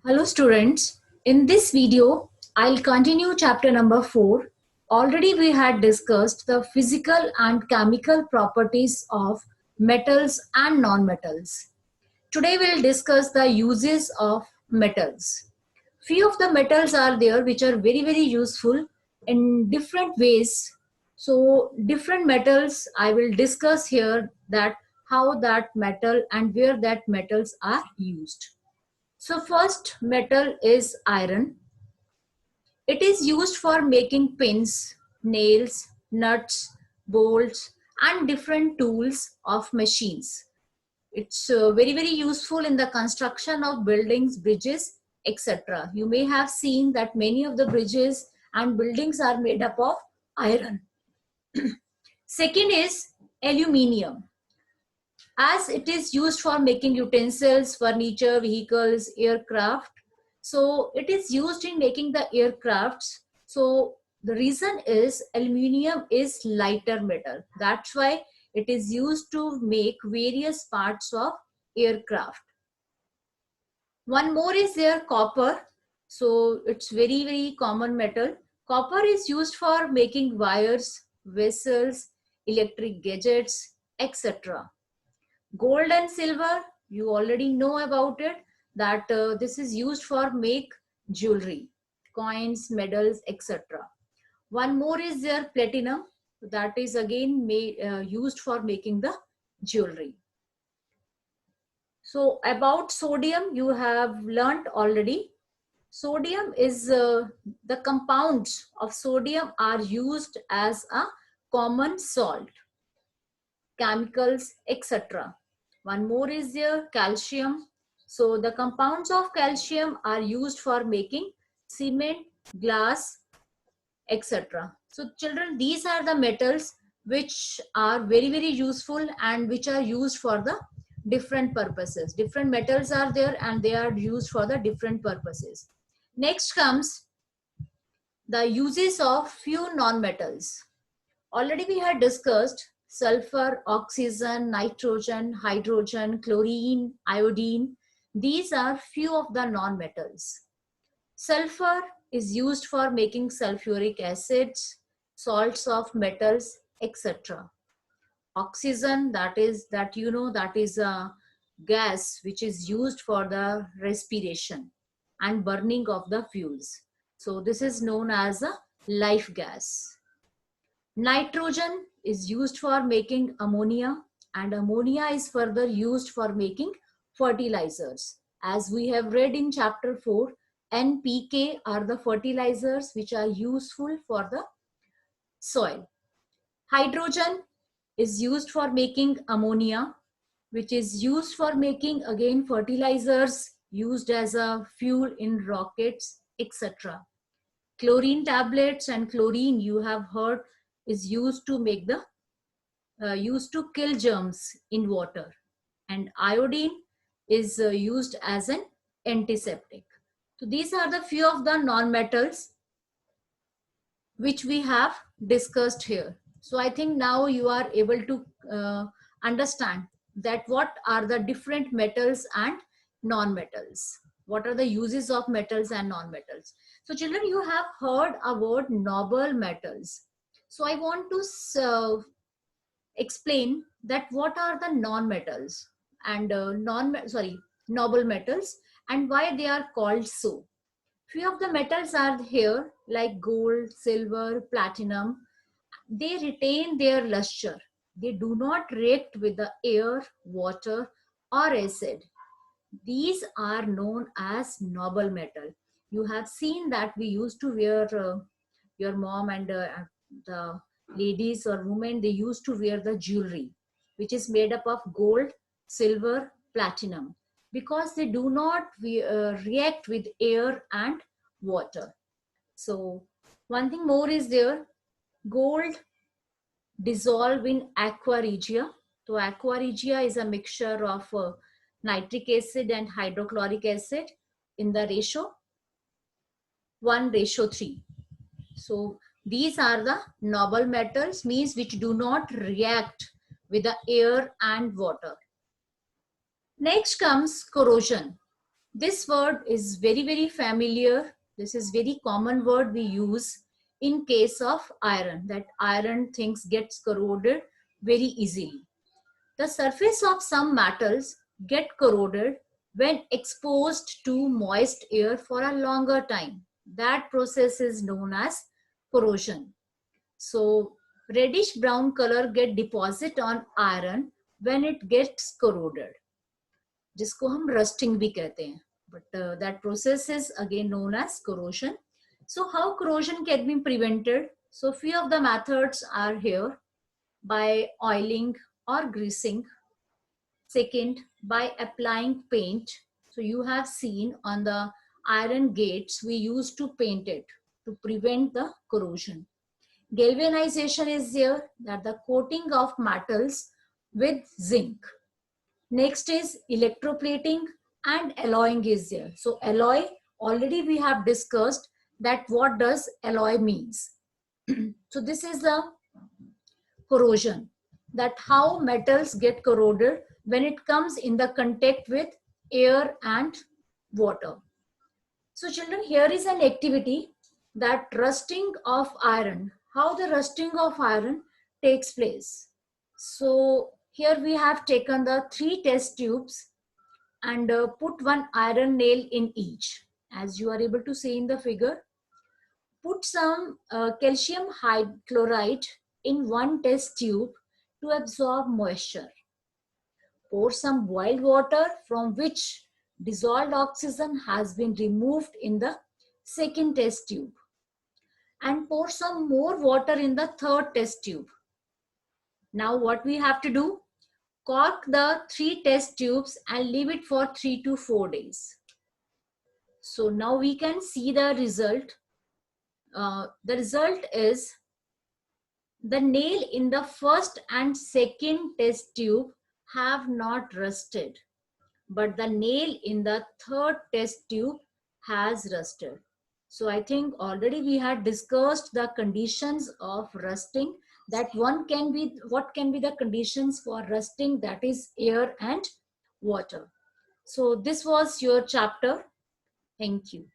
Hello students, in this video I'll continue chapter number 4. Already we had discussed the physical and chemical properties of metals and non-metals. Today we'll discuss the uses of metals. Few of the metals are there which are very useful in different ways. So different metals I will discuss here, that how that metal and where that metals are used. So first metal is iron. It is used for making pins, nails, nuts, bolts and different tools of machines. It's very useful in the construction of buildings, bridges, etc. You may have seen that many of the bridges and buildings are made up of iron. Second is aluminium. As it is used for making utensils, furniture, vehicles, aircraft. So it is used in making the aircrafts. So the reason is aluminium is lighter metal. That's why it is used to make various parts of aircraft. One more is there, copper. So it's very common metal. Copper is used for making wires, vessels, electric gadgets, etc. Gold and silver, you already know about it, that this is used for make jewelry, coins, medals, etc. One more is there, platinum, that is again used for making the jewelry. So about sodium, you have learnt already. Sodium is the compounds of sodium are used as a common salt, chemicals, etc. One more is there, calcium. So the compounds of calcium are used for making cement, glass, etc. So children, these are the metals which are very useful and which are used for the different purposes. Different metals are there and they are used for the different purposes. Next comes the uses of few non-metals. Already we had discussed sulfur, oxygen, nitrogen, hydrogen, chlorine, iodine. These are few of the non-metals. Sulfur is used for making sulfuric acids, salts of metals, etc. Oxygen, that is a gas which is used for the respiration and burning of the fuels. So this is known as a life gas. Nitrogen is used for making ammonia, and ammonia is further used for making fertilizers. As we have read in chapter 4, NPK are the fertilizers which are useful for the soil. Hydrogen is used for making ammonia, which is used for making again fertilizers used as a fuel in rockets, etc. Chlorine tablets and chlorine, you have heard, is used to make the used to kill germs in water, and iodine is used as an antiseptic. So these are the few of the non-metals which we have discussed here. So I think now you are able to understand that what are the different metals and non-metals. What are the uses of metals and non-metals? So children, you have heard a word noble metals. So I want to explain that what are the non-metals and noble metals and why they are called so. Few of the metals are here like gold, silver, platinum. They retain their luster. They do not react with the air, water or acid. These are known as noble metal. You have seen that we used to wear, your mom and the ladies or women, they used to wear the jewelry which is made up of gold, silver, platinum, because they do not react with air and water. So one thing more is there, gold dissolve in aqua regia. So aqua regia is a mixture of nitric acid and hydrochloric acid in the ratio 1:3. So these are the noble metals, means which do not react with the air and water. Next comes corrosion. This word is very familiar. This is very common word we use in case of iron, that iron things gets corroded very easily. The surface of some metals get corroded when exposed to moist air for a longer time. That process is known as corrosion. So reddish brown color get deposit on iron when it gets corroded, जिसको हम rusting भी कहते हैं. But that process is again known as corrosion. So how corrosion can be prevented? So few of the methods are here: by oiling or greasing. Second, by applying paint. So you have seen on the iron gates, we used to paint it to prevent the corrosion. Galvanization is here, that the coating of metals with zinc. Next is electroplating and alloying is there. So alloy, already we have discussed that what does alloy means. So this is the corrosion, that how metals get corroded when it comes in the contact with air and water. So children, here is an activity, that rusting of iron, how the rusting of iron takes place. So here we have taken the 3 test tubes and put one iron nail in each, as you are able to see in the figure. Put some calcium hydrochloride in one test tube to absorb moisture. Pour some boiled water from which dissolved oxygen has been removed in the second test tube, and pour some more water in the third test tube. Now what we have to do? Cork the 3 test tubes and leave it for 3 to 4 days. So now we can see the result. The result is the nail in the first and second test tube have not rusted, but the nail in the third test tube has rusted. So I think already we had discussed the conditions of rusting, that what can be the conditions for rusting, that is air and water. So this was your chapter. Thank you.